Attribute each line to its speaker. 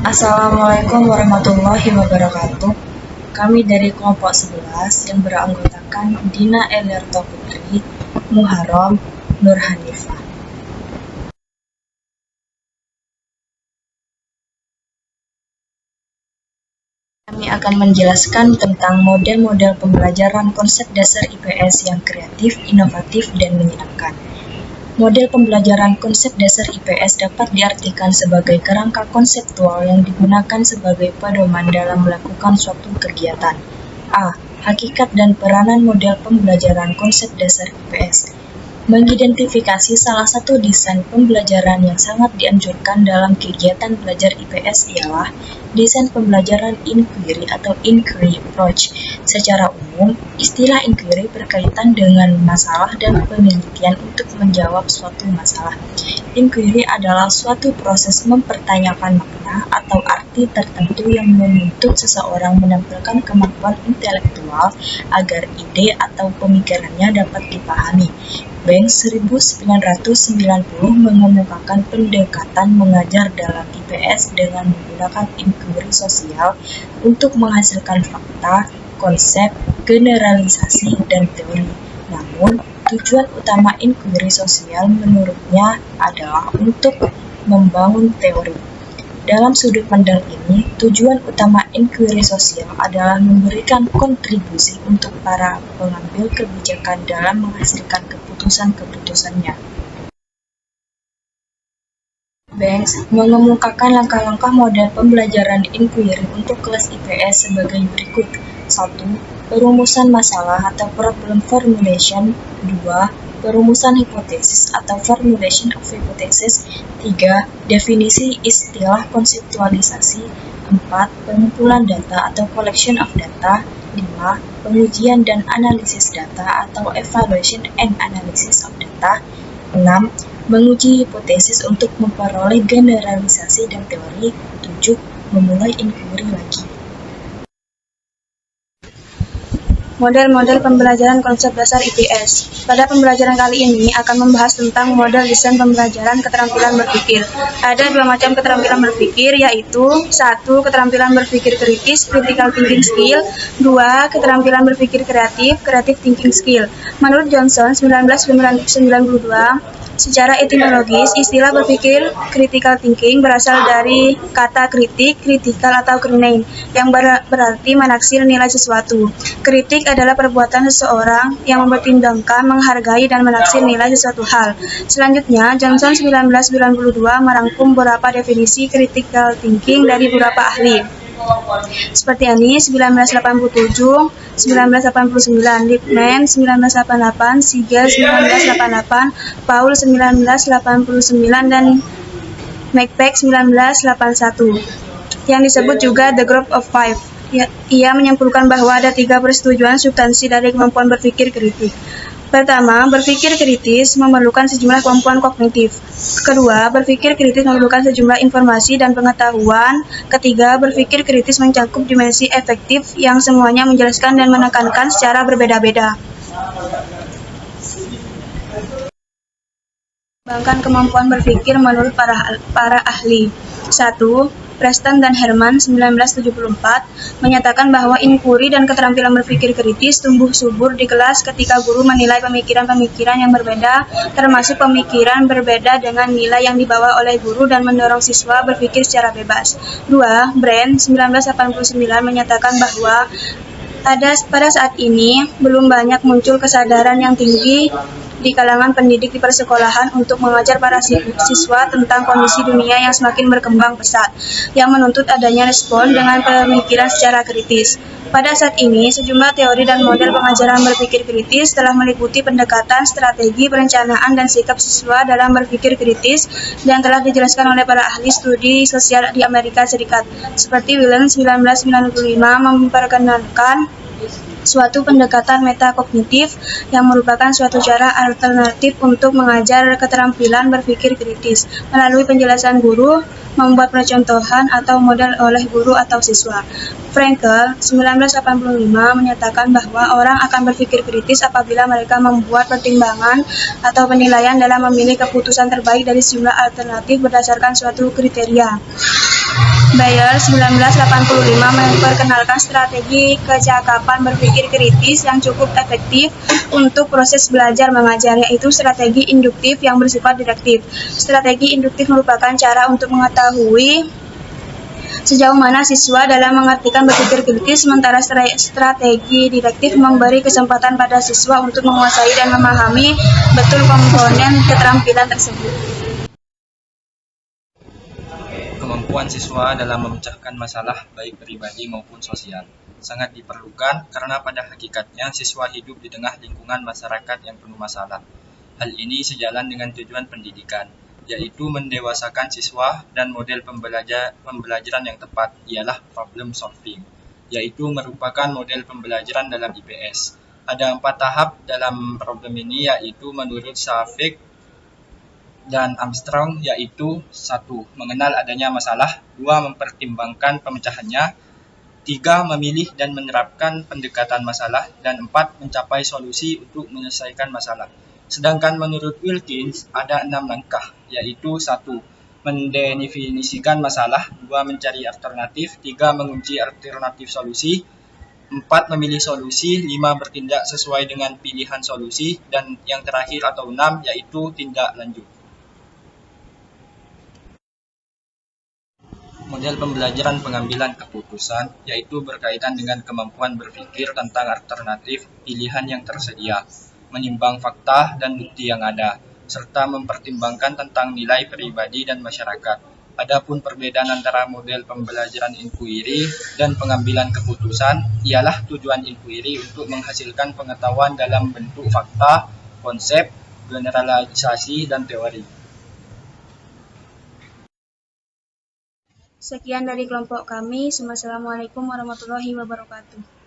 Speaker 1: Assalamualaikum warahmatullahi wabarakatuh. Kami dari kelompok 11 yang beranggotakan Dina Eliarto Putri, Muharram, Nur Hanifah. Kami akan menjelaskan tentang model-model pembelajaran konsep dasar IPS yang kreatif, inovatif, dan menyenangkan. Model pembelajaran konsep dasar IPS dapat diartikan sebagai kerangka konseptual yang digunakan sebagai pedoman dalam melakukan suatu kegiatan. A. Hakikat dan peranan model pembelajaran konsep dasar IPS. Mengidentifikasi salah satu desain pembelajaran yang sangat dianjurkan dalam kegiatan belajar IPS ialah desain pembelajaran inquiry atau inquiry approach. Secara umum, istilah inquiry berkaitan dengan masalah dan penelitian untuk menjawab suatu masalah. Inquiry adalah suatu proses mempertanyakan makna atau arti tertentu yang menuntut seseorang menampilkan kemampuan intelektual agar ide atau pemikirannya dapat dipahami. Banks 1990 mengemukakan pendekatan mengajar dalam IPS dengan menggunakan inquiry sosial untuk menghasilkan fakta, konsep, generalisasi, dan teori. Namun, tujuan utama inquiry sosial menurutnya adalah untuk membangun teori. Dalam sudut pandang ini, tujuan utama inquiry sosial adalah memberikan kontribusi untuk para pengambil kebijakan dalam menghasilkan keputusan-keputusannya. Banks mengemukakan langkah-langkah model pembelajaran inquiry untuk kelas IPS sebagai berikut. 1. Perumusan masalah atau problem formulation. 2. Perumusan hipotesis atau formulation of hypothesis. 3. Definisi istilah konseptualisasi. 4. Pengumpulan data atau collection of data. 5. Pengujian dan analisis data atau evaluation and analysis of data. 6. Menguji hipotesis untuk memperoleh generalisasi dan teori. 7. Memulai inquiry lagi.
Speaker 2: Model-model pembelajaran konsep dasar IPS. Pada pembelajaran kali ini akan membahas tentang model desain pembelajaran keterampilan berpikir. Ada dua macam keterampilan berpikir, yaitu 1. Keterampilan berpikir kritis, critical thinking skill. 2. Keterampilan berpikir kreatif, creative thinking skill. Menurut Johnson 1992, secara etimologis, istilah berpikir critical thinking berasal dari kata kritik, kritikal atau krinen, yang berarti menaksir nilai sesuatu. Kritik adalah perbuatan seseorang yang mempertimbangkan, menghargai, dan menaksir nilai sesuatu hal. Selanjutnya, Johnson 1992 merangkum beberapa definisi critical thinking dari beberapa ahli. Seperti ini, 1987, 1989, Lippmann 1988, Siegel 1988, Paul 1989, dan McPeak 1981, yang disebut juga The Group of Five. Ia menyimpulkan bahwa ada 3 persetujuan substansi dari kemampuan berpikir kritis. Pertama, berpikir kritis memerlukan sejumlah kemampuan kognitif. Kedua, berpikir kritis memerlukan sejumlah informasi dan pengetahuan. Ketiga, berpikir kritis mencakup dimensi efektif yang semuanya menjelaskan dan menekankan secara berbeda-beda. Kembangkan kemampuan berpikir menurut para ahli. 1. Preston dan Herman 1974 menyatakan bahwa inquiry dan keterampilan berpikir kritis tumbuh subur di kelas ketika guru menilai pemikiran-pemikiran yang berbeda, termasuk pemikiran berbeda dengan nilai yang dibawa oleh guru, dan mendorong siswa berpikir secara bebas. 2. Brand 1989 menyatakan bahwa pada saat ini belum banyak muncul kesadaran yang tinggi di kalangan pendidik di persekolahan untuk mengajar para siswa tentang kondisi dunia yang semakin berkembang pesat, yang menuntut adanya respon dengan pemikiran secara kritis. Pada saat ini, sejumlah teori dan model pengajaran berpikir kritis telah meliputi pendekatan, strategi, perencanaan, dan sikap siswa dalam berpikir kritis, dan telah dijelaskan oleh para ahli studi sosial di Amerika Serikat. Seperti Williams 1995 memperkenalkan suatu pendekatan metakognitif yang merupakan suatu cara alternatif untuk mengajar keterampilan berpikir kritis melalui penjelasan guru, membuat percontohan atau model oleh guru atau siswa. Frankel 1985 menyatakan bahwa orang akan berpikir kritis apabila mereka membuat pertimbangan atau penilaian dalam memilih keputusan terbaik dari sejumlah alternatif berdasarkan suatu kriteria. Bayer 1985 memperkenalkan strategi kecakapan berpikir kritis yang cukup efektif untuk proses belajar mengajar, yaitu strategi induktif yang bersifat deduktif. Strategi induktif merupakan cara untuk mengetahui sejauh mana siswa dalam mengartikan berpikir kritis, sementara strategi deduktif memberi kesempatan pada siswa untuk menguasai dan memahami betul komponen keterampilan tersebut.
Speaker 3: Kemampuan siswa dalam memecahkan masalah baik pribadi maupun sosial sangat diperlukan karena pada hakikatnya siswa hidup di tengah lingkungan masyarakat yang penuh masalah. Hal ini sejalan dengan tujuan pendidikan, yaitu mendewasakan siswa, dan model pembelajaran yang tepat ialah problem solving, yaitu merupakan model pembelajaran dalam IPS. Ada 4 tahap dalam problem ini, yaitu menurut Safik dan Armstrong, yaitu 1. Mengenal adanya masalah, 2. Mempertimbangkan pemecahannya, 3. Memilih dan menerapkan pendekatan masalah, dan 4. Mencapai solusi untuk menyelesaikan masalah. Sedangkan menurut Wilkins ada 6 langkah, yaitu 1. Mendefinisikan masalah, 2. Mencari alternatif, 3. Mengunci alternatif solusi, 4. Memilih solusi, 5. Bertindak sesuai dengan pilihan solusi, dan yang terakhir atau 6 yaitu tindak lanjut. Model pembelajaran pengambilan keputusan, yaitu berkaitan dengan kemampuan berpikir tentang alternatif pilihan yang tersedia, menimbang fakta dan bukti yang ada, serta mempertimbangkan tentang nilai pribadi dan masyarakat. Adapun perbedaan antara model pembelajaran inquiry dan pengambilan keputusan ialah tujuan inquiry untuk menghasilkan pengetahuan dalam bentuk fakta, konsep, generalisasi, dan teori.
Speaker 2: Sekian dari kelompok kami. Wassalamualaikum warahmatullahi wabarakatuh.